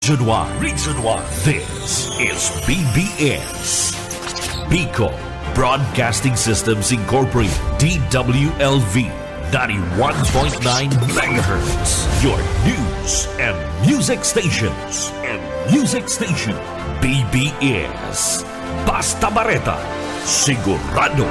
Region 1. This is BBS. Bicol Broadcasting Systems Incorporated. DWLV 91.9 MHz. Your news and music stations. BBS. Basta Bareta. Sigurado.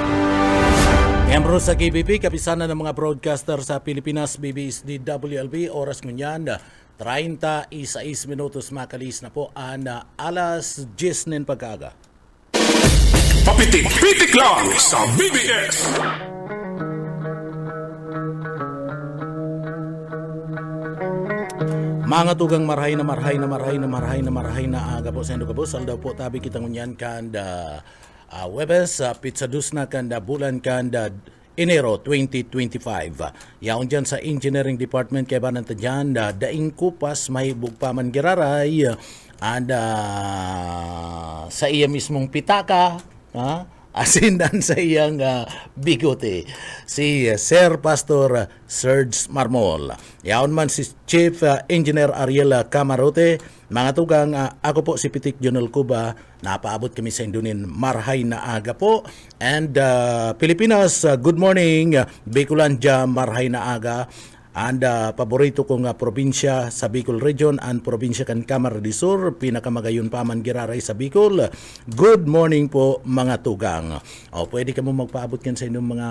Miyembro sa KBP, kapisanan ng mga broadcaster sa Pilipinas, BBS DWLB, oras ngunyan, 36 minutos makalis na po ang alas 10 ng pagkaga. Papitik-pitik lang sa BBS. Mga tugang marhay na aga po sa Indogabos. Aldaw po tabi kita ngunyan kanda Webes, pizza dusna kanda bulan kanda Enero 2025. Yaon dyan sa Engineering Department kaya ba nanta dyan daing kupas may bugpaman giraray and sa iya mismong pitaka asindan sa iyang bigote si Sir Pastor Serge Marmol. Yaon man si Chief Engineer Ariel Camarote. Mga tugang, ako po si Pitik Jonel Cuba. Napaabot kami sa Indunin marhay na aga po. And Pilipinas, good morning. Bicolandia, marhay na aga. And paborito kong probinsya sa Bicol Region and probinsya kan Camarines del Sur, pinakamagayon pa man giraray sa Bicol. Good morning po mga tugang. Pwede ka mo magpaabot kan sa inyong mga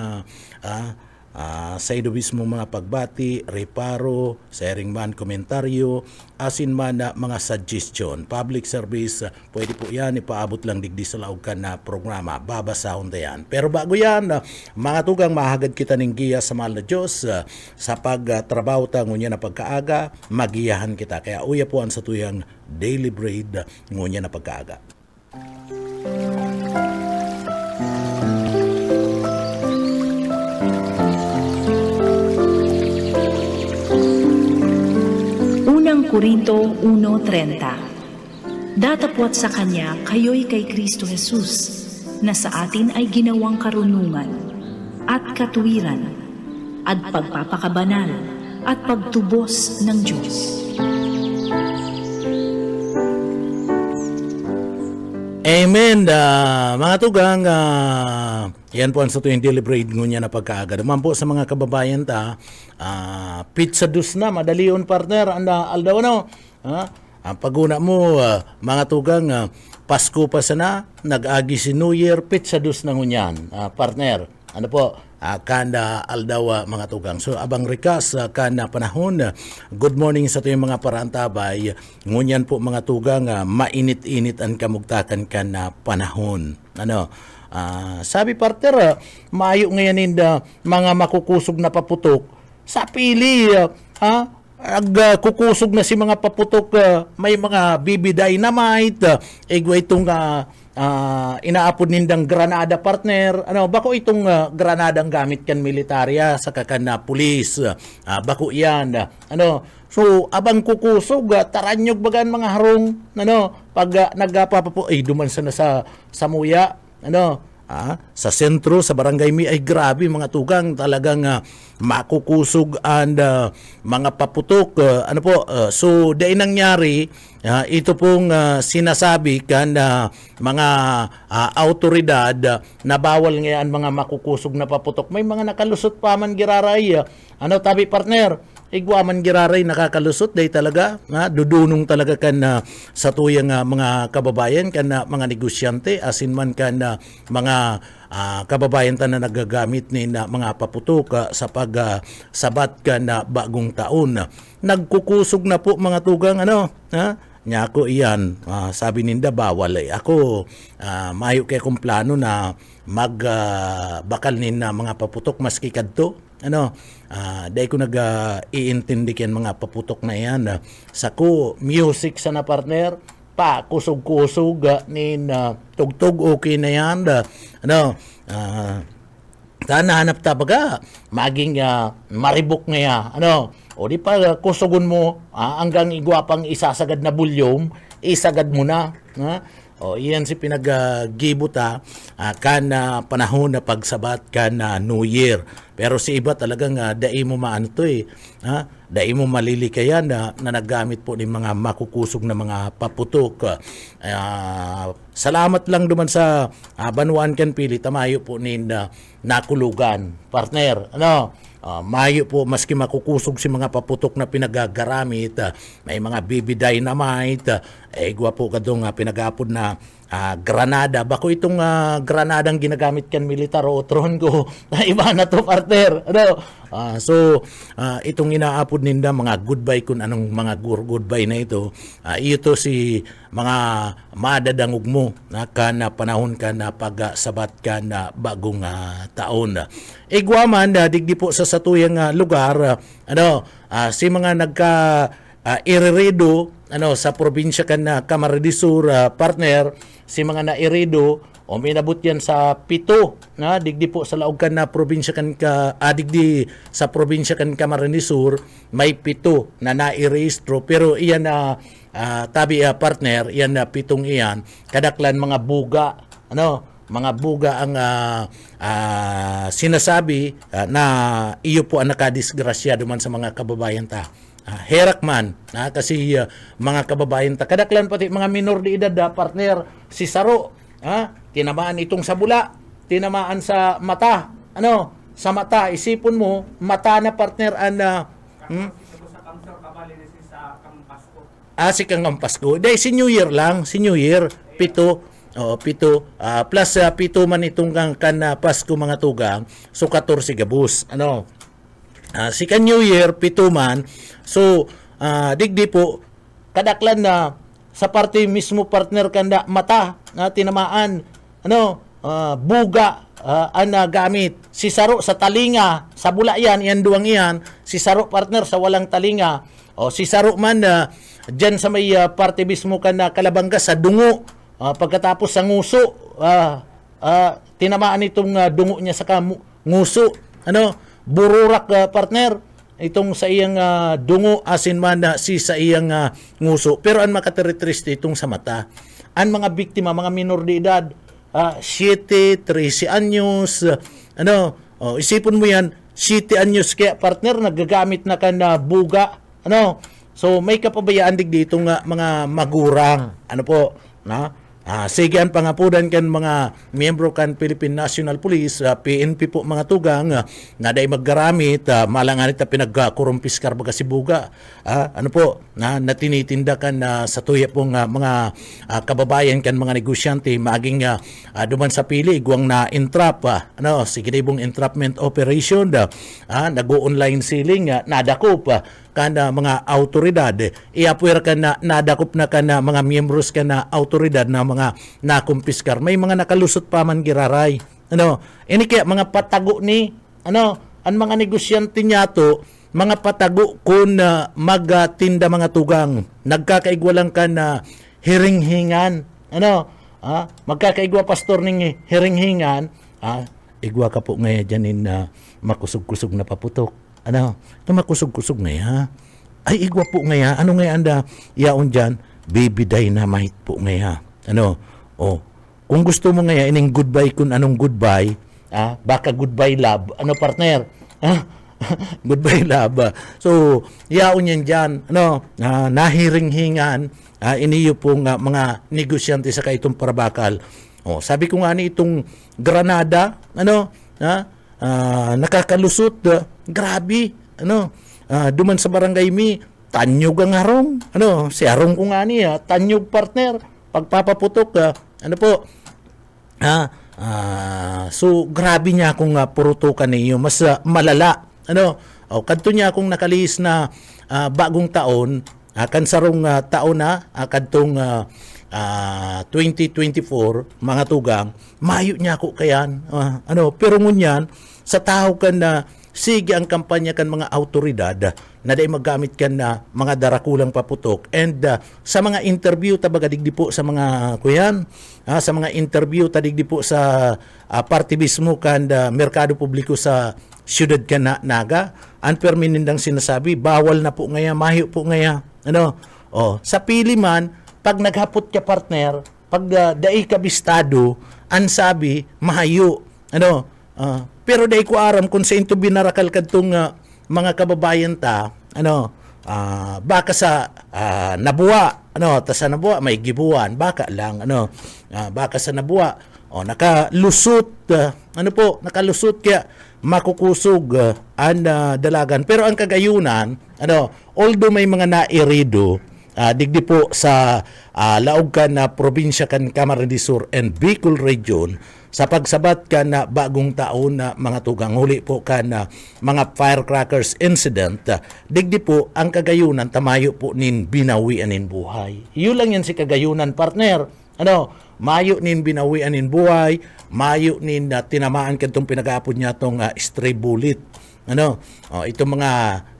sa ido mismo mga pagbati, reparo, sharing man, komentaryo, asin man na mga suggestion, public service, pwede po yan, ipaabot lang digdi sa laukan na programa, babasahon na yan. Pero bago yan, mga tugang, mahagad kita ng giya sa mahal na Diyos, sa pagtrabaho ta ngunya na pagkaaga, magiyahan kita. Kaya uya po ang sa tuyang daily bread ngunya na pagkaaga. Korinto 1:30. Datapwat sa Kanya, kayo'y kay Kristo Jesus, na sa atin ay ginawang karunungan, at katuwiran, at pagpapakabanal, at pagtubos ng Diyos. Amen. Mga tugang, yan po ang sa tuwing deliberate ngunya na pagkaaga. Naman po sa mga kababayan ta, pizza dus na, madali yun partner, aldaw no? Paguna mo, mga tugang, Pasko pa sana, nag-agi si New Year, pizza dus na ngunyan, partner. Ano po? Kanda aldawa mga tugang. So abang rikas kanda panahon. Good morning sa tuyong mga parantabay. Ngunyan po mga tugang, mainit-init ang kamugtakan ka na panahon. Ano? Sabi partner, maayo ngayon mga makukusog na paputok. Sa pili, kukusog na si mga paputok, may mga BB Dynamite, igwa itong inaapod nindang granada partner. Bako itong granadang gamit kan militarya sa kakan na pulis. Bako yan. So abang kukusog, taranyog bagan mga harong. Pag nagpapapo, duman sana sa Samuya. Sa sentro, sa barangay mi ay grabe mga tugang, talagang makukusog and mga paputok. So dahil nangyari, ito pong sinasabi kan mga autoridad na bawal ngayon mga makukusog na paputok. May mga nakalusot pa man giraray. Tabi partner? Igwaman giraray nakakalusot day talaga, dudunong talaga kan sa tuyang mga kababayan kan mga negosyante, asin man kan mga kababayan ta na nagagamit ni mga paputok sa pagsabat kan bagong taon. Nagkukusog na po mga tugang nya ako iyan, sabi ninda bawal ako mayo kay kong plano na bakal nin mga paputok maski kadto. Dahil ko nag-iintindi yan mga paputok na yan. Sa music sa na partner, pa kusog-kusog nin tugtog okay na yan. Hanap tabaga maging maribok nga o di pa kusugon mo hanggang igwapang isasagad na bulyom, isagad mo na. O iyan si pinaggibuta kan panahon na pagsabat kan New Year. Pero si iba talagang dai mo maano to dai mo malilikayan na naggamit po ng mga makukusog na mga paputok. Salamat lang duman sa Banuan kan pili tamayo po nin nakulugan partner mayo po maski makukusog si mga paputok na pinagagaramit may mga BB dynamite igwa po kadong pinagapod na granada bako itong granadang ginagamit kan militar o tron ko iba na to partner so itong inaapod ninda mga goodbye kun anong mga goodbye na ito ito si mga madadangog mo na panahon ka na pagsabat ka na bagong taon igwa man digdi po sa satuyang lugar si mga iriredo sa probinsya kan Camarines Sur partner si mga nairido o minabot yan sa 7 digdi po sa laog kan na probinsya kan digdi sa probinsya kan Camarines Sur may 7 na nairehistro pero iyan tabi partner iyan 7 iyan kadaklan mga buga mga buga ang sinasabi na iyo po ang nakadisgrasya duman sa mga kababayan ta. Herak man kasi mga kababayan ta kadaklan pati mga minor de edad partner si Saro tinamaan itong sa bula tinamaan sa mata sa mata isipon mo mata na partner si Kang Pasko dahil si New Year lang si New Year 7 plus 7 man itong kan Pasko mga tugang so 14 gabus si kan New Year 7 man so digdi po kadaklan na sa parte mismo partner kanda mata na tinamaan buga gamit si Saro sa talinga sa bula yan duwang iyan si Saro partner sa walang talinga si Saro man dyan sa may parte mismo kanda Kalabanga sa dungo pagkatapos sa nguso tinamaan itong dungo niya sa nguso bururak partner itong sa iyang dungo asin man si sa iyang nguso pero ang makateretriste itong sa mata ang mga biktima mga minor de edad 7, 13 anyos isipon mo yan 7 anyos kaya partner nagagamit na kan buga so may kapabayaan dito nga mga magurang sige ang pangapudan kan mga miyembro kan Philippine National Police PNP po mga tugang na day maggaramit malanganit na pinagkurumpiskar baga si buga na tinitinda kan sa tuya pong mga kababayan kan mga negosyante maging duman sa pili igwang na entrap sige dibong entrapment operation nag-online selling nadakop kana mga autoridad iapuer ka na nadakop na kana mga miyembros ka na autoridad na mga nakumpiskar may mga nakalusot pa man giraray ini kaya mga patago ni ang mga negosyante niya to mga patago kun magtinda mga tugang nagkakaigwalang ka na hiringhingan magkakaigwa pastor ning hiringhingan igwa ka po ngayon dyanin na makusog-kusog na paputok makusog-kusog ngaya ay igwa po ngaya nga anda yaon dyan baby dynamite po ngaya kung gusto mo ngaya ining goodbye kun anong goodbye baka goodbye love partner goodbye love so yaon yan dyan nahiringhingan iniyo pong mga negosyante sa kaitong parabakal sabi ko nga ni itong Granada nakakalusot grabe duman sa barangay mi tanyog ang harong si harong ko nga ni tanyog partner pagpapaputok so grabe niya akong purutukan niyo mas malala kadto niya akong nakalihis na bagong taon kansarong taon na kadtong 2024 mga tugang mayo niya ako kayan pero ngunyan sa tao kan na sige ang kampanya kan mga autoridad na day maggamit kan na mga darakulang paputok and sa mga interview tabaga digdi po sa mga kuyan sa mga interview tadigdi po sa party mismo kan merkado publiko sa siyudad kan na Naga ang perminindang sinasabi bawal na po ngaya mahiyo po ngaya sa pili man pag naghapot ka partner pag dai kabistado, ang sabi, mahayo. Ano? Pero dai ko aram kung sa into binarakal kadtong mga kababayan ta, ano, baka sa nabuwa, ano, ta sa nabuwa may gibuan, baka lang, ano, baka sa nabuwa, nakalusot, nakalusot kaya makukusog ang dalagan. Pero ang kagayunan, ano, although may mga nairido, digdi po sa laog ka na probinsya kan Camarines Sur and Bicol Region, sa pagsabat ka na bagong taon na mga tugang huli po ka na mga firecrackers incident, digdi po ang kagayunan tamayo po nin binawian nin buhay. Yun lang yan si kagayunan, partner. Ano, mayo nin binawian nin buhay, mayo nin tinamaan ka itong pinag-aapod niya itong stray bullet. Ano, itong mga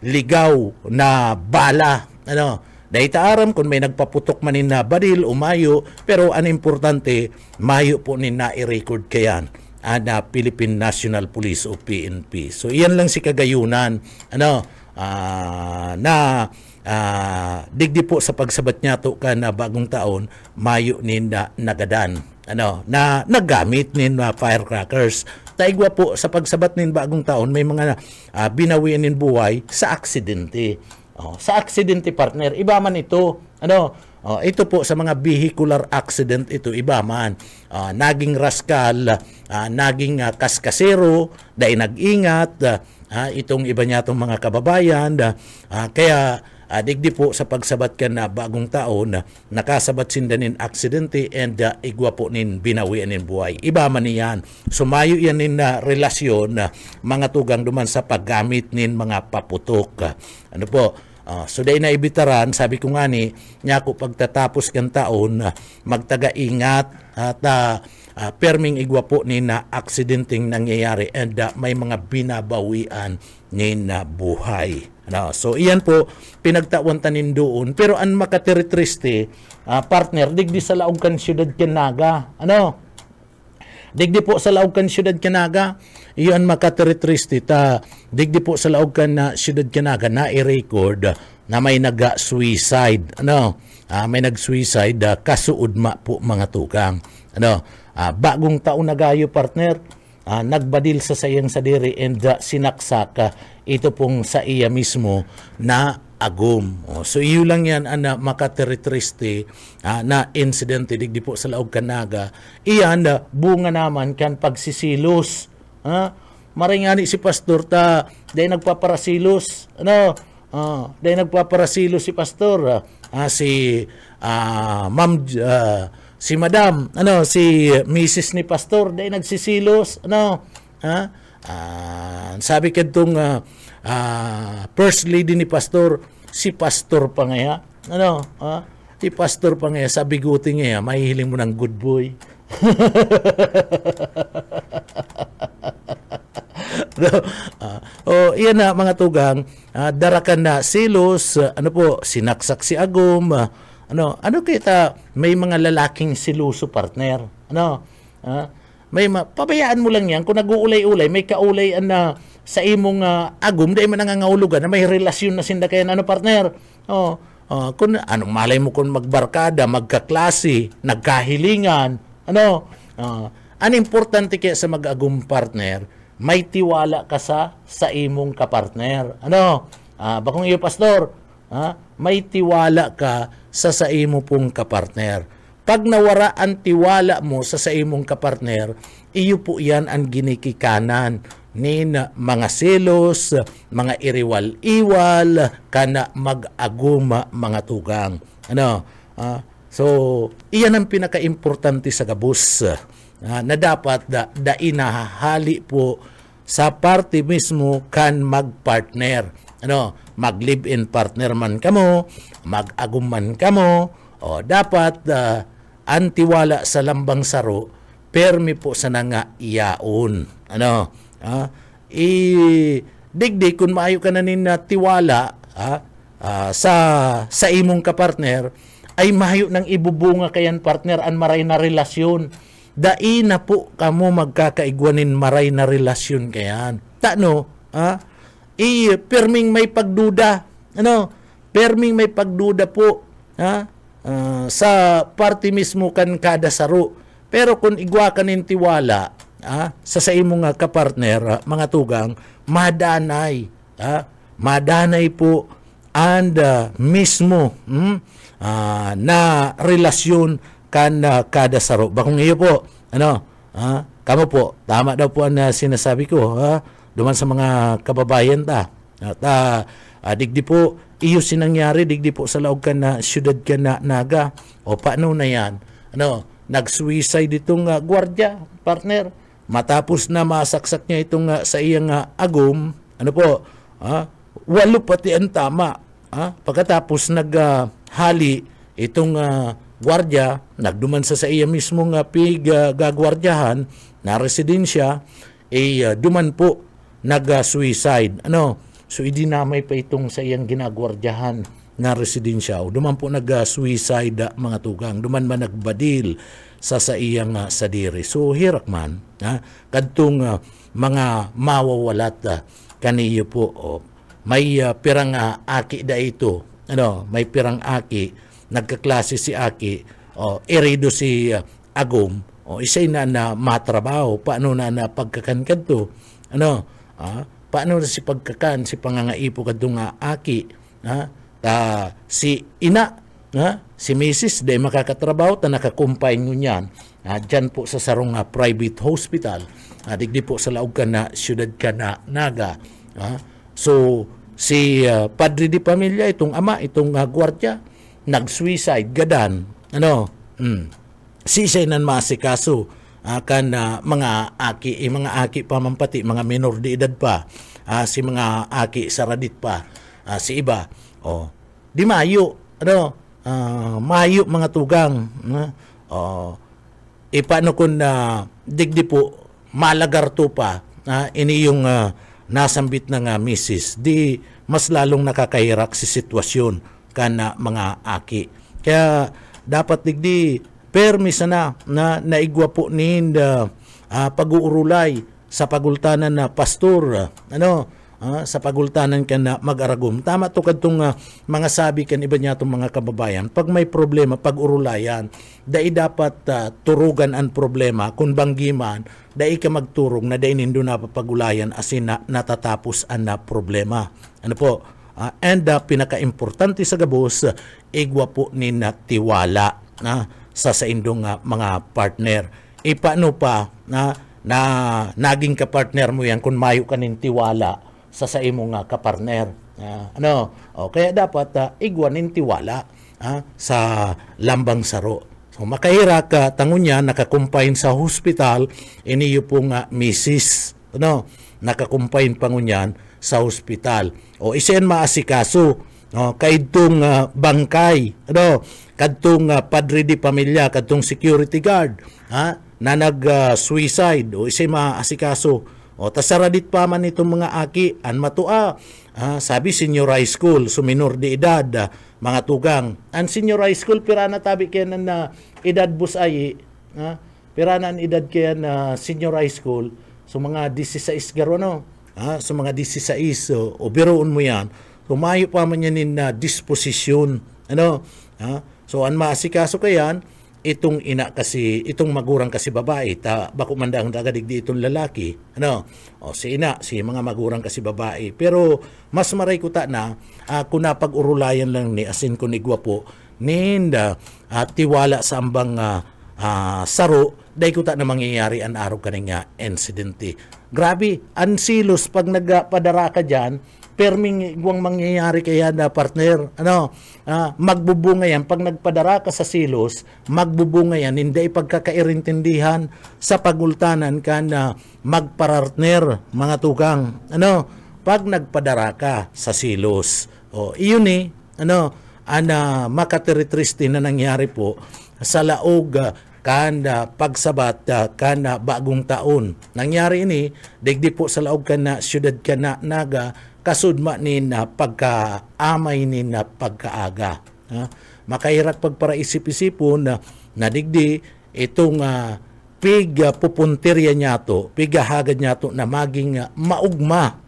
ligaw na bala. Ano, dahil taaram kung may nagpaputok manin na baril o mayo, pero ang importante, mayo po nin na i-record kayan na Philippine National Police o PNP. So iyan lang si kagayunan. Ano, digdi po sa pagsabat niya to ka na bagong taon, mayo nin na nagadan. Ano, na naggamit nin firecrackers. Taigwa po sa pagsabat nin bagong taon, may mga binawian nin buhay sa aksidente. Sa aksidente, partner, iba man ito. Ano, ito po sa mga vehicular accident, ito iba man. Naging raskal, naging kaskasero, dahil nag-ingat, itong iba niya itong mga kababayan. Kaya digdi po sa pagsabat ka na bagong taon, nakasabat sindanin aksidente and igwa po nin binawian nin buhay. Iba man yan. Sumayo yan nin relasyon, mga tugang duman sa paggamit nin mga paputok. Ano po? So dahil na ibitaran, sabi ko nga ni, niya ko pagtatapos kan taon, magtaga-ingat at perming igwa po ni na aksidenteng nangyayari and may mga binabawian ni na buhay. Ano, so iyan po, pinagtawantanin doon. Pero ang makatiritriste, partner, digdi sa laog kan siyudad Canaga. Ano? Digdi po sa laog kan siyudad Canaga, iyan makatiritriste, digdi po sa laog kan na siyudad Canaga na i-record na may nag-suicide. Ano? May nag-suicide, kasuudma po mga tukang. Ano? Bagong taon na gayo, partner, nagbadil sa sayang sadiri and sinaksak ito pong sa iya mismo na agum. So iyo lang yan ang makatiritriste na incident digdi po sa laog Canaga. Iyan bunga naman kan pagsisilos. Maringani si pastor dahil nagpaparasilos. Ano? Dahil nagpaparasilos si pastor. Si madam, ano, si Mrs. ni pastor dahil nagsisilos. Ano? Sabi kadtong first lady ni pastor, si pastor pa ngaya. Ano? Si pastor pa ngaya, sabi guti ngaya, mahihiling mo ng good boy. Iyan na mga tugang, darakan na silos, ano po, sinaksak si agum, ano kita, may mga lalaking siluso, partner. Ano? Pabayaan mo lang yan. Kung nag-uulay-ulay, may kaulay na sa imong agum, dahil man nangangahulugan na may relasyon na sinda kayan, ano, partner? Kung anong malay mo kung magbarkada, magkaklase, nagkahilingan, ano? Ang importante kaya sa mag-agum, partner, may tiwala ka sa imong kapartner. Ano? Bakong iyo, pastor, may tiwala ka sa imo pong kapartner. Pag nawara ang tiwala mo sa imong kapartner, iyo po yan ang ginikikanan ni mga selos, mga iriwal-iwal, kana mag-aguma mga tugang. Ano? So, iyan ang pinaka-importante sa gabus na dapat inahali po sa party mismo kan mag-partner. Ano? Mag-live-in partner man kamo, mag-agum man kamo, dapat ang tiwala sa lambang saro, permi po sa nga iyaon. Ano? Digdi kung maayo ka na tiwala sa imong kapartner, ay mahayo ng ibubunga kayan partner ang maray na relasyon. Dai na po kamo magkakaigwanin maray na relasyon kayan. Tano? Perming may pagduda. Ano? Perming may pagduda po. sa party mismo kan kada saro. Pero kung igwa ka nin tiwala, sa imo nga kapartner, mga tugang, madanay. Madanay po and mismo na relasyon kan kada saro. Bakong iyo po, kamo po, tama daw po ang sinasabi ko, duman sa mga kababayan ta. At digdi po, iyo sinangyari, digdi po sa laog ka na syudad ka na naga. O paano na yan? Nag-suicide itong gwardiya, partner. Matapos na masaksak niya itong sa iyang agom, walo pati ang tama. Pagkatapos naghali itong gwardiya, nagduman sa iya mismong gagwardyahan na residensya, duman po nag-suicide. So idinamay pa itong sa iyang ginagwardyahan na residensya. Duman po nag-suicide mga tugang. Duman man nagbadil sa iyang sadiri. So hirak man. Kadtong mga mawawalat kaniyo po. May pirang aki da ito. May pirang aki. Nagkaklase si aki. Irido si agom. Isa'y na matrabaho. Paano na pagkakan to? Paano na si pagkakan, si pangangaipo kadtong aki, si ina, si Mrs. de makakatrabaho, nakakumpay nyo yan, dyan po sa sarong private hospital, digdi po sa laog ka na syudad ka na naga. So, si padre di pamilya, itong ama, itong gwardiya, nag-suicide, gadan, si isa'y nan masikaso, kan mga aki pa mampati, mga minor de edad pa, si mga aki saradit pa, si iba, di mayo, mayo mga tugang, paano kung digdi po, malagarto pa, ini yung nasambit ng misis, di mas lalong nakakahirak si sitwasyon kan mga aki. Kaya dapat digdi, permisa na naigwa po nin pag-uurulay sa pagultanan na pastor, sa pagultanan ka na mag-aragom. Tama to kadtong mga sabi kan iba niya itong mga kababayan, pag may problema, pag-urulayan, dai dapat turugan ang problema, kung banggiman, dai ka magturog na dai nindo na papagulayan asin na natatapos ang problema. And pinaka-importante sa gabos, igwa po nin tiwala sa indong mga partner. Paano pa na naging kapartner mo yan kung mayo ka nin tiwala sa imong kapartner. Kaya dapat igwanin tiwala sa lambang saro. So makahirak tangon niya, nakakumpain sa hospital, iniyo pong misis, nakakumpain pangunyan sa hospital. Isen maasikaso, kaitong bangkay, kadtong padre di pamilya, kadtong security guard, na nag-suicide, isa'y maasikaso. Tasaradit pa man itong mga aki, an matua, sabi senior high school, minor de edad, mga tugang. Ang senior high school, pirana tabi kaya na edad busay, pirana ang edad kaya na senior high school, so mga 16 garo, so mga 16, o biroon mo yan, tumayo pa man yan na disposisyon. So ang maasikaso kayan, itong ina kasi, itong magurang kasi babae, bako mandang dagadigdi itong lalaki. Si ina, si mga magurang kasi babae. Pero mas maray ko ta na, kung napag-urulayan lang ni asin ko ni gwapo, ninda tiwala sa ambang saro, dahil ko ta na mangyayari ang araw kaning insidente. Grabe, ansilos pag nagpadara ka dyan, perming guwang mangyayari kaya na partner, magbubunga yan, pag nagpadara ka sa silos, magbubunga yan, hindi pagkakairintindihan sa pagultanan ka na magpartner, mga tukang, pag nagpadara ka sa silos, iyon makatiritristi na nangyari po sa laog kanda pagsabat kana bagong taon. Nangyari ini, digdi po sa laog kana syudad kana naga, kasudma ni na pagkaamay ni na pagkaaga. Makahirat pagparaisip-isipon na digdi itong piga pupuntirya niya to, pigahagad niya to na maging maugma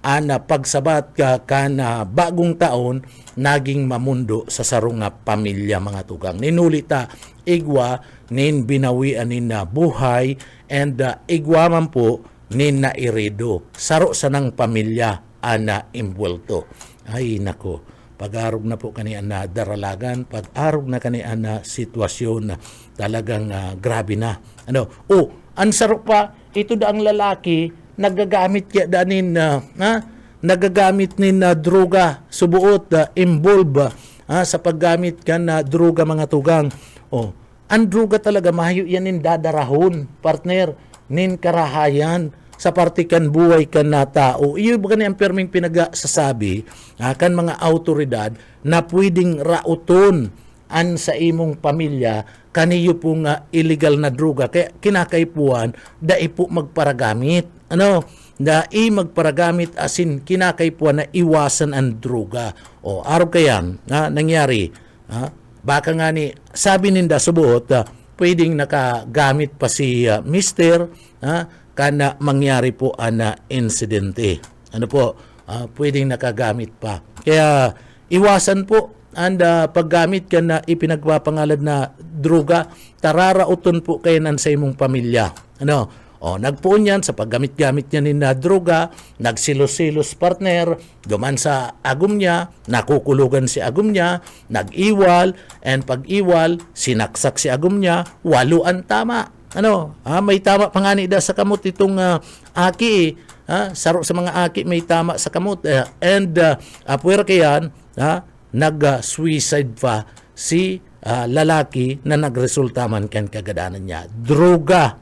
ana pagsabat ka kana bagong taon naging mamundo sa sarong nga pamilya mga tugang. Ninulita igwa nin binawian nin na buhay and igwa man po nin na irido. Saro sa nang pamilya ana imbwelto. Ay nako, pag-arog na po kanian na daralagan, pag-arog na kanian na sitwasyon na talagang grabe na. Ang saro pa, ito da ang lalaki, nagagamit kaya danin nagagamit nin droga, subuot, involve sa paggamit ka na droga mga tugang. Ang droga talaga, mahayo yan nin dadarahon, partner, nin karahayan, sa partikan buhay kan na tao. Iyo ba ang perming pinagasasabi kan mga autoridad na pwedeng rauton an sa imong pamilya kaniyo pong illegal na droga. Kaya kinakaipuan, dai po magparagamit. Da magparagamit asin kinakaipuan na iwasan ang droga. Araw kayan, nangyari, baka nga ni, sabi ninda subuot, pwedeng nakagamit pa si Mister, kana mangyari po ana insidente. Pwedeng nakagamit pa. Kaya iwasan po ang paggamit ka na ipinagpapangalad na droga, tararauton po kayo nan sa imong pamilya. Nagpuon yan sa paggamit-gamit niya na droga, nagsilos-silos partner, duman sa agum niya, nakukulugan si agum niya, nag-iwal, and pag-iwal, sinaksak si agum niya, waluan tama. May tama pangani da sa kamot itong aki. Saro sa mga aki may tama sa kamot. Puwer kayan, nag-suicide pa si lalaki na nagresulta man kan kagadanan niya. Droga.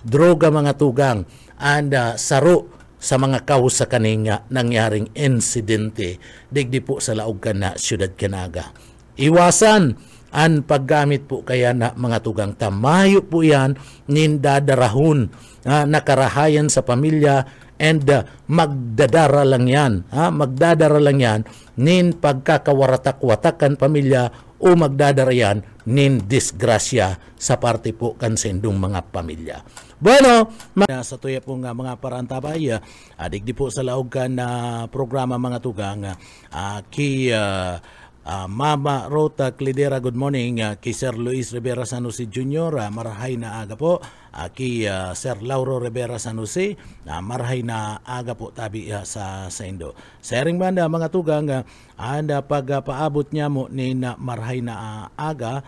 Droga mga tugang. And saro sa mga kausa kaning nangyaring insidente. Digdi po sa laog ka na siyudad Canaga. Iwasan ang paggamit po kaya na mga tugang, tamayo po yan nindadarahon nakarahayan sa pamilya and magdadara lang yan. Magdadara lang yan nin pagkakawaratak-watakan pamilya o magdadara yan nin disgrasya sa parte po kansendong mga pamilya. Bueno, sa tuya po nga mga parantabay, digdi po sa laog ka na programa mga tugang, Mama Rota Clidera, good morning. Kay Sir Luis Rivera San Jose Jr., marahay na aga po. Kay Sir Lauro Rivera San Jose, marahay na aga po tabi sa Indo. Sa ring banda mga tugang, pagpaabot niya mo ni marahay na aga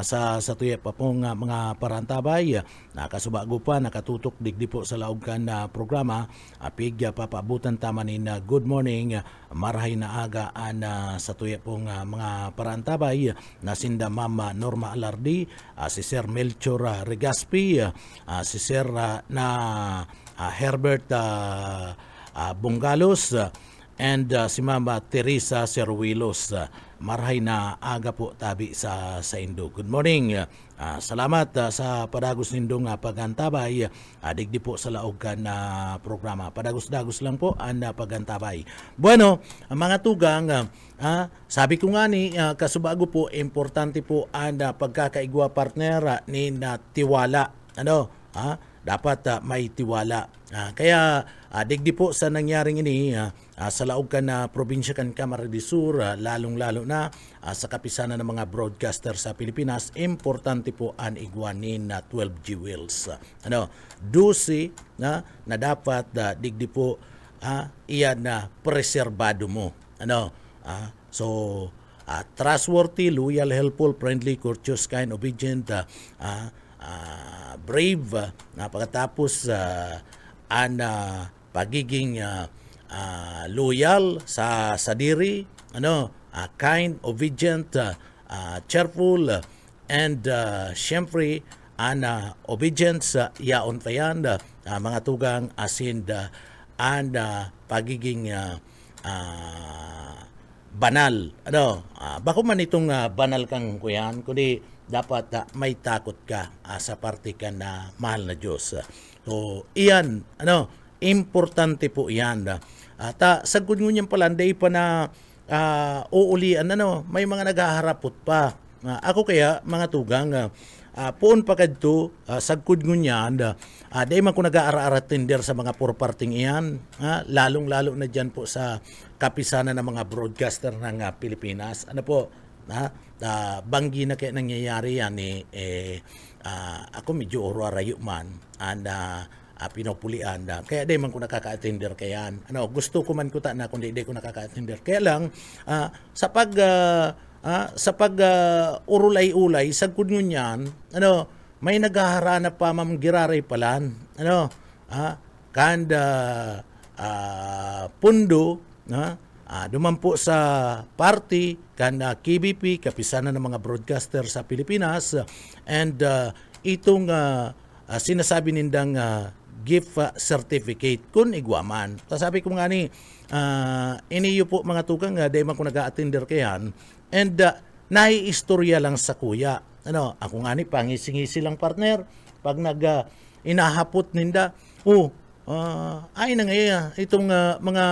sa tuya pa pong mga parantabay, nakasubago pa, nakatutok digdi po sa laog kan na programa, pigya papaabutan tama ni good morning, marahay na aga sa tuya pong mga parantabay, na sinda Mama Norma Alardi, si Sir Melchor Regaspi, si Sir Herbert Bungalos, and si Mama Teresa Serwilos. Marahay na aga po tabi sa Indo. Good morning. Salamat sa padagos nindong pagantabay. Digdi po sa laog ka na programa. Padagos-dagos lang po ang pagantabay. Bueno, mga tugang, sabi ko nga ni, kasubago po, importante po ang pagkakaigwa partner ni tiwala. Dapat may tiwala. Kaya digdi po sa nangyaring ini sa laog ka na probinsya kan Camarines Sur, lalong-lalo na sa kapisanan ng mga broadcaster sa Pilipinas, importante po ang igwanin na 12G wheels. Dusi na dapat digdi po iyan na preserbado mo. Trustworthy, loyal, helpful, friendly, courteous, kind, obedient, brave, pagkatapos pagiging loyal sa diri, kind, obedient, cheerful, and syempre obedience, yaon pa yan, mga tugang asin and pagiging banal. Bako man itong banal kang kuyan, kundi dapat may takot ka sa parte ka na mahal na Diyos. So, iyan, importante po iyan. Sagod ngunyan pala, day pa na uulian, may mga naghaharapot pa. Ako kaya, mga tugang, puon pa kadto sagkod ngunyan day man ko nag-aara-ara tender sa mga purparting iyan, lalong-lalo na diyan po sa kapisanan ng mga broadcaster ng Pilipinas. Ano po, banggi na kaya nangyayari yan ako medyo oro-arayo man and pinupulian kaya di man ko nakaka-attender kayan. Gusto ko man ko ta na kundi di ko nakaka-attender. Kaya lang sa pag urulay-ulay sagkod ngunyan, may naghaharana pa mamgiraray palan. Kanda pundo, dumampo sa party kanda KBP, kapisanan ng mga broadcaster sa Pilipinas, and itong sinasabi nindang gift certificate kun igwaman. Sabi ko nga ni, iniyo po mga tugang, dahil man ko nag-a-attender kayan, and naiistorya lang sa kuya. Ako nga ni, pangisi-ngisi lang partner, pag inahapot ninda, ay na ngayon, itong mga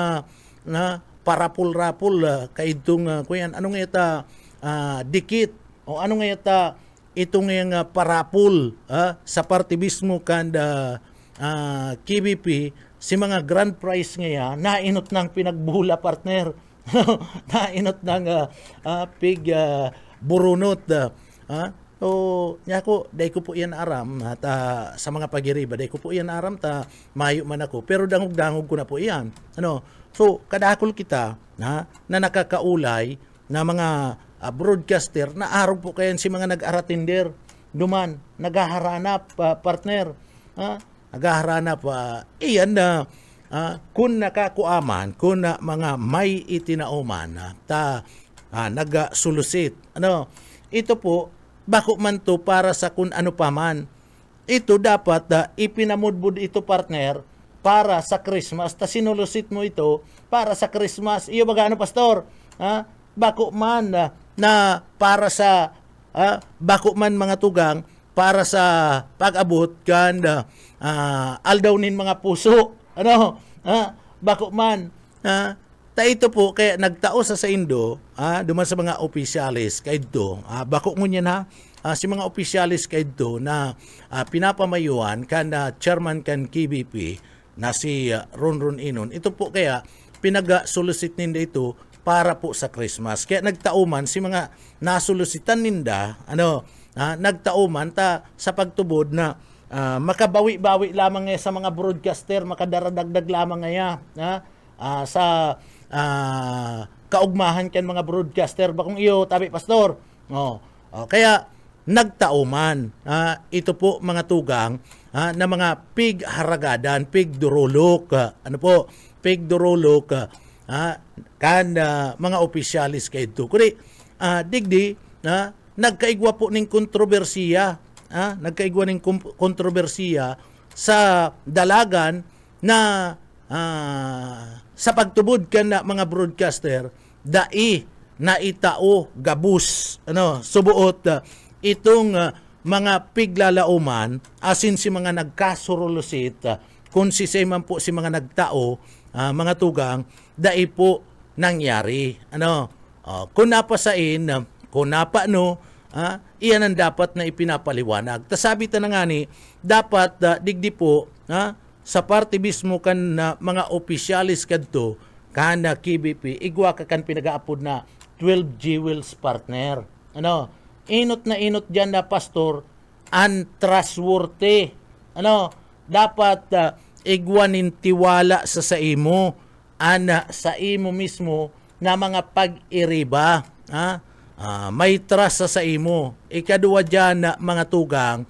parapul-rapul, kaitong kuyan, ano nga ita, dikit, o ano nga ita, itong yung parapul sa party mismo kanda KBP, si mga grand prize ngayon, nainot ng pinagbula partner. Nainot ng pig burunot. Dahil ko po yan aram, at sa mga pagiriba, dahil ko po yan aram, mayo man ako. Pero dangog-dangog ko na po yan. So, kadakol kita na nakakaulay na mga broadcaster na araw po kayan si mga nag-aratinder. Duman, naghaharanap, partner. Naghaharanap, iyan na, kung nakakuaman, kung mga may itinauman, nagsulusit. Ito po, bako man to para sa kung ano pa man. Ito dapat ipinamudbud ito partner para sa Christmas. Sinulusit mo ito para sa Christmas. Iyo baga pastor? Bako man na para sa bako man mga tugang para sa pag-abot kan aldawnin mga puso. Bako man. Ito po, kaya nagtao sa Indo, duman sa mga opisyalis kaidto, bako mo niya na, si mga opisyalis kaidto na pinapamayuan kan chairman kan KBP na si Ronron Inon. Ito po kaya pinag-solicit ninda ito para po sa Christmas. Kaya nagtauman si mga nasolusitan ninda, nagtauman sa pagtubod na makabawi-bawi lamang sa mga broadcaster, makadaradagdag lamang sa kaugmahan kan mga broadcaster bakong iyo tabi pastor. Kaya nagtauman ito po mga tugang na mga pig haragadan, pig durulok, pig durulok kan mga opisyalis kay ito. Kuri digdi nagkaigwa po ning kontrobersiya, nagkaigwa ning kontrobersiya sa dalagan na sa pagtubod kan na mga broadcaster dai na itao gabus subuot itong mga piglalauman asin si mga nagkasurulusit kung si man po si mga nagtao mga tugang dai po nangyari kung napasain kung napano iyan ang dapat na ipinapaliwanag. Tasabi ta na nga ni dapat digdi po sa parte mismo kan mga opisyalis kadto kan KBP igwa ka kan pinagaapod na 12 jewels partner. Inot na inot diyan na pastor untrustworthy. Dapat igwanin tiwala sa imo sa imo mismo na mga pag-iriba. May trust sa imo. Ikaduwa diyan na mga tugang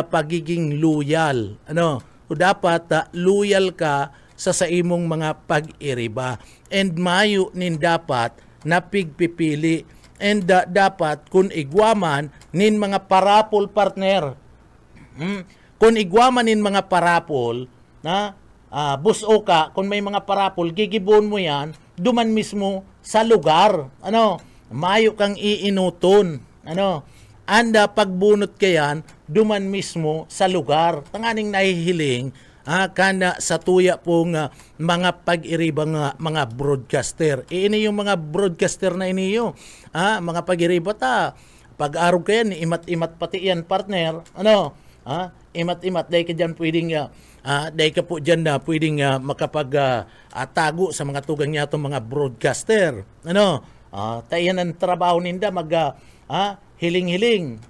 pagiging loyal. Dapat loyal ka sa imong mga pag-iriba. And mayo nin dapat na pigpipili. And dapat kung igwaman nin mga parapol partner. Kung igwaman nin mga parapol, buso ka, kung may mga parapol, gigibon mo yan, duman mismo sa lugar. Mayo kang iinuton. Anda pagbunot kayan, duman mismo sa lugar. Tanganing nahihiling kana sa tuya pong mga pag-iribang mga broadcaster. Ini yung mga broadcaster na iniyo. Mga pag-iriba pag-arog ka yan, imat-imat pati yan, partner. Imat-imat, dahil ka dyan pwedeng, dahil ka po dyan na pwedeng tago sa mga tugang niya itong mga broadcaster. Tayan ang trabaho ninda, hiling-hiling,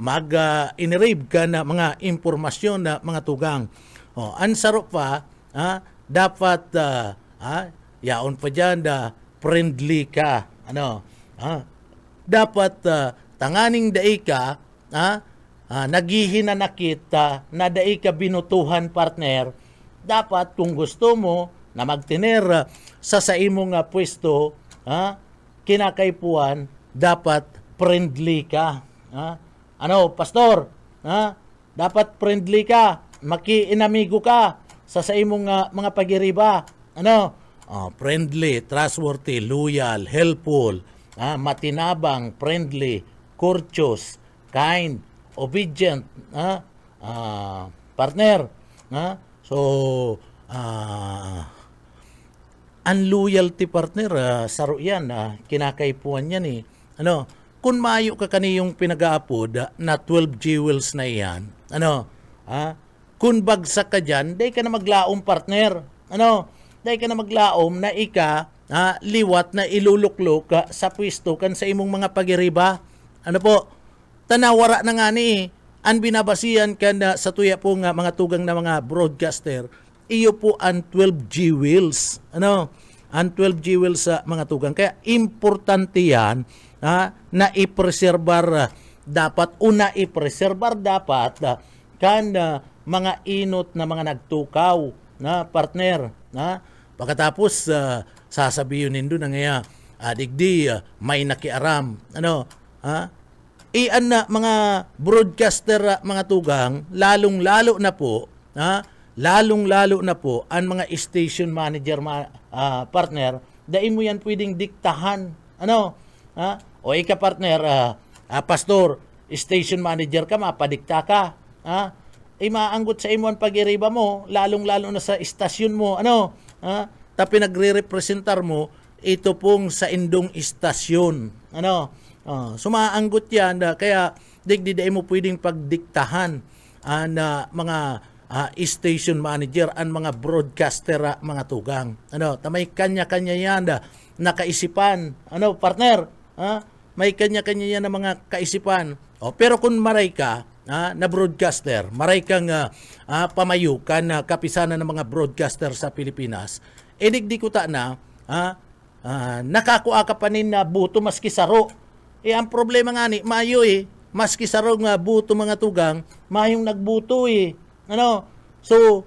mag-inirib ka na mga impormasyon na mga tugang. Ansaro pa, dapat, yaon pa dyan, friendly ka. Dapat, tanganing daig ka, naghihinanakit na daig ka binutuhan, partner. Dapat, kung gusto mo na magtiner sa imong pwesto, kinakaipuan, dapat friendly ka. Pastor? Dapat friendly ka, makiinamigo ka sa imong mga pagiriba. Friendly, trustworthy, loyal, helpful, matinabang, friendly, courteous, kind, obedient, partner. So, unloyalty, partner, saro yan, kinakaipuan yan eh. Kung mayo ka kaniyong pinag-aapod na 12 jewels na yan, kung bagsak ka dyan, day ka na maglaom, partner. Day ka na maglaom na liwat na iluluklok sa pwesto kan sa imong mga pagiriba. Tanawara na nga ni, ang binabasihan ka na sa tuya po nga mga tugang na mga broadcaster, iyo po ang 12 jewels. Ang 12 jewels sa mga tugang. Kaya importante yan, na ipreserbar dapat kan mga inot na mga nagtukaw na partner. Pagkatapos sasabihin nindo na ngaya digdi may nakiaram. Iyan na mga broadcaster mga tugang, lalong-lalo na po ang mga station manager partner, dahil mo yan pwedeng diktahan. O ika partner, pastor, station manager ka, mapadikta ka. Maanggot sa imo ang pag-iriba mo, lalong-lalo na sa istasyon mo. Tapi nagre-representar mo, ito pong sa indong istasyon. Sumaanggot yan, kaya digdi mo pwedeng pagdiktahan na mga station manager, ang mga broadcaster, mga tugang. May kanya-kanya yan nakaisipan. Partner? May kanya-kanya yan na mga kaisipan. Pero kung maray ka na broadcaster, maray kang pamayukan na kapisanan ng mga broadcaster sa Pilipinas, digdi ko ta na nakakuha ka pa nin na buto maski saro. Ang problema nga ni, mayo maski saro nga buto mga tugang, mayong nagbuto So,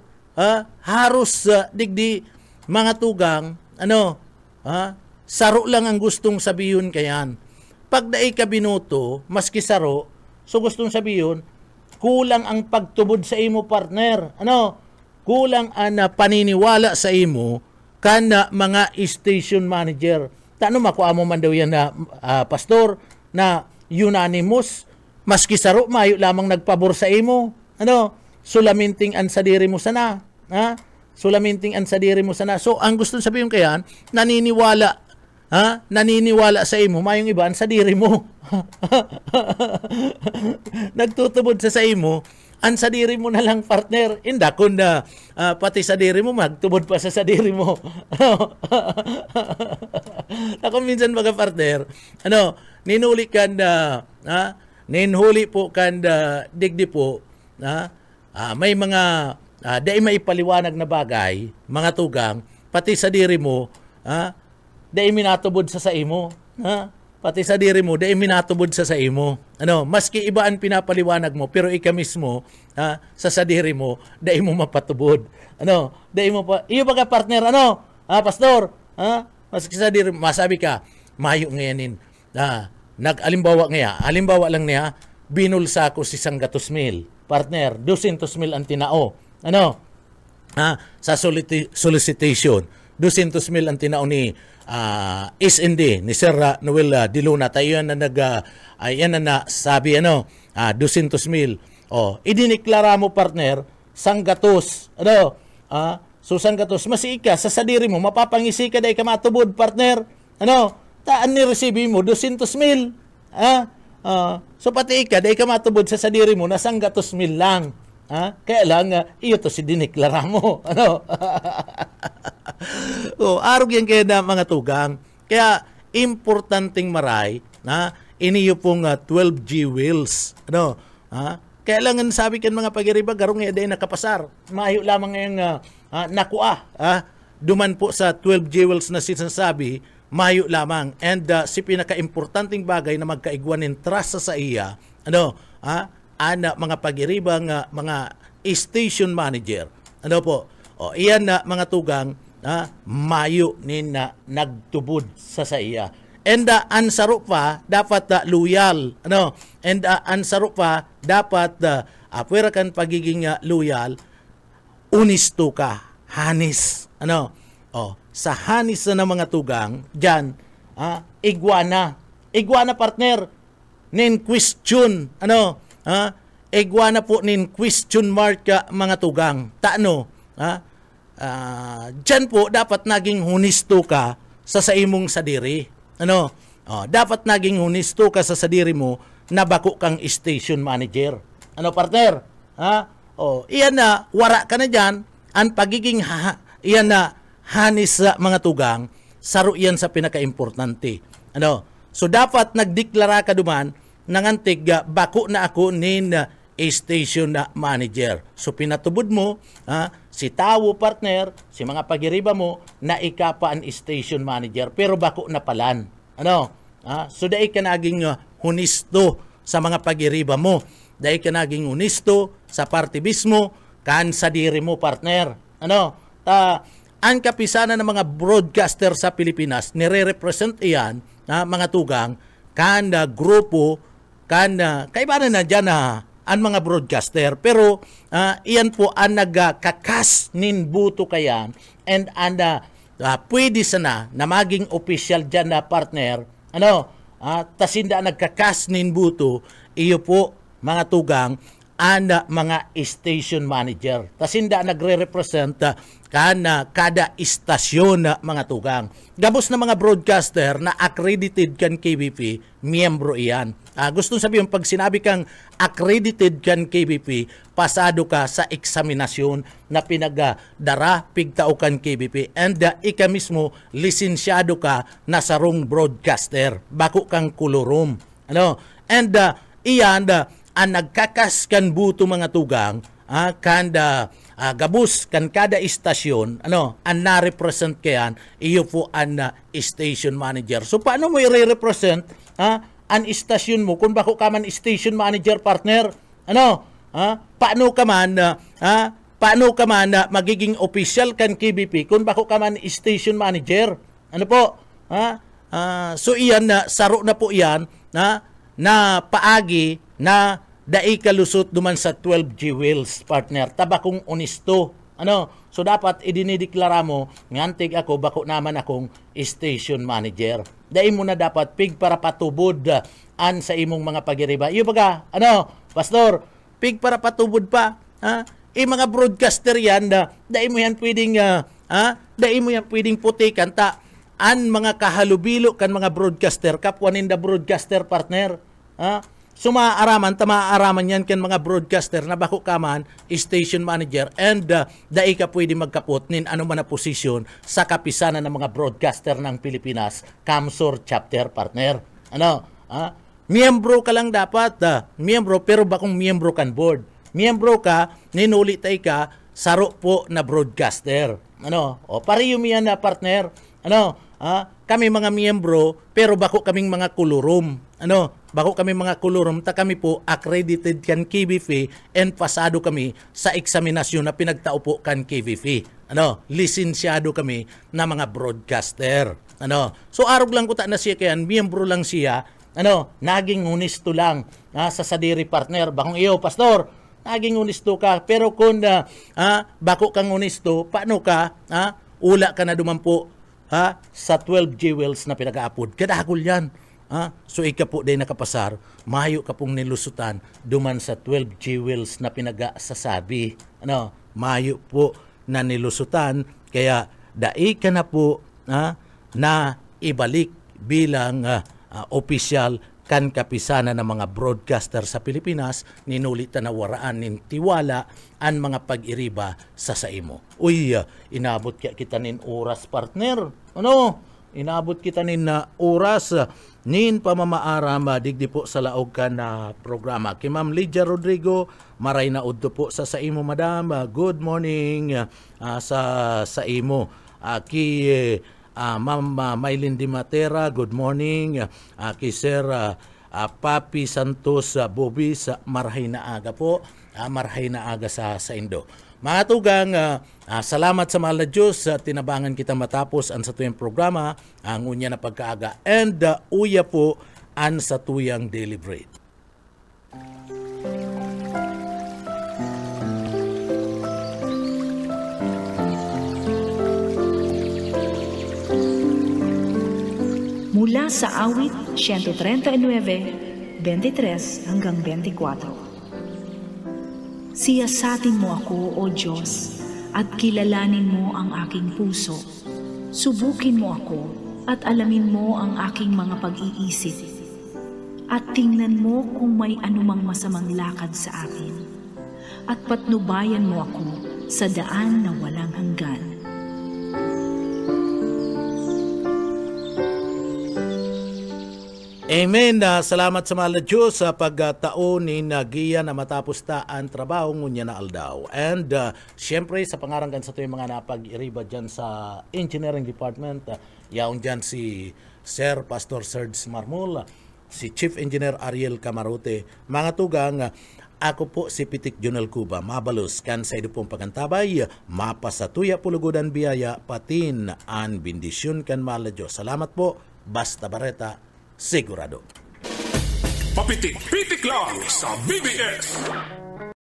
haros digdi mga tugang, saro lang ang gustong sabihin kayan. Pag daay ka binuto, maski saro, so gustong sabihin, kulang ang pagtubod sa imo, partner. Kulang ang paniniwala sa imo kan mga station manager. Makuha mo man daw yan na pastor na unanimous, maski saro, mayo lamang nagpabor sa imo. Sulaminting ang sadiri mo sana. Sulaminting ang sadiri mo sana. So, ang gusto sabihin kayan, naniniwala sa imo, mayong iba ang sadiri mo. Nagtutubod sa imo, ang sadiri mo na lang, partner. Inda kung pati sadiri mo, magtubod pa sa sadiri mo. Ako minsan mga partner, ninuli kan ninhuli po kan digdi po, may mga dahil may paliwanag na bagay, mga tugang, pati sa diri mo, dahil minatubod sa imo. Pati sa diri mo, dahil minatubod sa imo. Maski iba ang pinapaliwanag mo, pero ika mismo, sa diri mo, dahil mo mapatubod. Dahil mo pa, iyo baga partner, pastor, maski sa diri mo, masabi ka, mayo ngayanin, nag-alimbawa alimbawa lang niya, binulsa ko si 100,000. Partner, 200,000 ang tinao. Sa solicitation, 200,000 ang tinao ni SND, ni Sir Noel De Luna. Tayo yan na sabi, 200,000. Idiniklara mo, partner, 100. So 100, masika, sa sadiri mo, mapapangisi ka dahil ka matubod, partner. Taan ni receive mo, 200,000. So pati dahil ka matubod sa sadiri mo, nasang gatos mil lang. Kaya lang, iyo to si diniklara mo. Ano? Arog yan kaya na mga tugang. Kaya, importanteng maray, iniyo pong 12G wheels. Ano? Kaya lang, sabi kan mga pagiriba, garong day nakapasar. Mayo lamang ngayong nakuha. Duman po sa 12G wheels na sinasabi, mayo lamang. And si pinaka-importanting bagay na magkaigwanin trust sa iya, ano, mga pag-iribang mga station manager. Ano po? Iyan na mga tugang mayo nin na nagtubod sa iya. And ansaro pa dapat loyal. Ano? And ansaro pa dapat apwera kan pagiging loyal, unisto ka, hanis. Ano? Sa hanis na mga tugang diyan, iguana. Iguana partner nin question. Ano? Iguana po nin question mark mga tugang. Taano? Diyan po dapat naging hunisto ka sa imong sadiri. Ano? Dapat naging hunisto ka sa sadiri mo na bako kang station manager. Ano partner? Iyan na, wara ka na dyan. Ang pagiging iyan na hanis sa mga tugang, saro yan sa pinaka-importante. Ano? So dapat nagdeklara ka duman nangantig bako na ako nin station manager. So pinatubod mo, si tawo partner, si mga pagiriba mo na ikapa ang station manager pero bako na palan. Ano? So dai ka naging hunisto sa mga pagiriba mo. Dai ka naging hunisto sa partibismo kan sa diri mo partner. Ano? Ang kapisanan ng mga broadcaster sa Pilipinas nire-represent iyan mga tugang kan grupo kan kaibanan na dyan ang mga broadcaster. Pero iyan po ang nagkakas nin buto kayan and pwede sana na maging official dyan na partner. Ano? Tasinda nagkakas nin buto, iyo po mga tugang ang mga station manager. Tasinda nagre-represent kada istasyon mga tugang. Gabos na mga broadcaster na accredited kan KBP, miyembro iyan. Gusto sabihin, pag sinabi kang accredited kan KBP, pasado ka sa eksaminasyon na pinagdara pigtao kan KBP. And ika mismo, lisensyado ka na sarong broadcaster. Bako kang kulurum. Ano? And iyan, ang nagkakas kan buto mga tugang, gabus kan kada istasyon, ano, ang na-represent kayan, iyo po ang station manager. So paano mo i-represent ang istasyon mo kung bako ka man station manager partner? Ano? Paano ka man magiging official kan KBP kung bako ka man station manager? Ano po? So iyan na saro na po iyan na paagi na dai kalusot duman sa 12G wheels partner. Tabakong onisto. Ano? So dapat idinideklara mo ngantig ako bako naman akong station manager. Dai mo na dapat pig para patubod an sa imong mga pagiriba. Iyo baga, ano, pastor, pig para patubod pa. Mga broadcaster yan dai mo yan pwedeng dai mo yan pwedeng putikan ta an mga kahalubilo kan mga broadcaster kapwa ninda broadcaster partner. So maaaraman yan kan mga broadcaster na bako kaman station manager and dai ka pwede magkapot nin ano man na posisyon sa kapisanan ng mga broadcaster ng Pilipinas, Kamsur chapter partner. Ano? Miyembro ka lang dapat, miyembro pero bakong miyembro kan board. Miyembro ka, ninuli tay ka, saro po na broadcaster. Ano? Pareho yan na partner. Ano? Kami mga miyembro pero bako kaming mga kulurum. Ano? Bako kami mga kulurum, ta kami po accredited kan KBP and pasado kami sa eksaminasyon na pinagtao po kan KBP. Ano? Lisensyado kami na mga broadcaster. Ano? So arog lang ko ta na siya kayan, miyembro lang siya. Ano? Naging hunisto lang sa sadiri partner. Bakong iyo, pastor, naging hunisto ka. Pero kung bako kang hunisto, paano ka? Ula ka na dumampo sa 12G wheels na pinag-aapod. Kadagol yan. So ika po day nakapasar, mayo ka pong nilusutan duman sa 12G wheels na pinag-sasabi. Ano, mayo po na nilusutan kaya dai ka na po na ibalik bilang official kan kapisana ng mga broadcaster sa Pilipinas, ninulit na waraan nin tiwala ang mga pag-iriba sa saimo. Uy, inabot kita nin oras, partner. Ano? Inabot kita nin oras nin pamamaaram digdi po sa laog ka na programa. Kay Ma'am Lydia Rodrigo, maray na udto po sa saimo, madam. Good morning sa imo. Ma'am Maylin Di Matera, good morning. Kay Sir Papi Santos Bobby, sa marhay na aga po. Marhay na aga sa Indo. Mga tugang, salamat sa mahal na Diyos. Tinabangan kita matapos ang sa tuyang programa, ang unya na pagkaaga. And uya po ang sa tuyang daily bread. Mula sa awit 139, 23 hanggang 24. Siyasatin mo ako, O Diyos, at kilalanin mo ang aking puso. Subukin mo ako at alamin mo ang aking mga pag-iisip. At tingnan mo kung may anumang masamang lakad sa akin. At patnubayan mo ako sa daan na walang hanggan. Amen. Salamat sa mahal na Diyos sa pagtaon ni Nagiya na matapos ta ang trabaho ngunya na aldaw. And syempre sa pangaranggan sa ito yung mga napag-iriba dyan sa Engineering Department, yaon dyan si Sir Pastor Serge Marmol, si Chief Engineer Ariel Camarote. Mga tugang, ako po si Pitik Junel Cuba, mabalos kan sa ido pong pagantabay, mapasatuya pulugodan biyaya, patin an bendisyon kan mahal na Diyos. Salamat po, Basta Bareta, sigurado. Papitik-pitik lang sa BBS.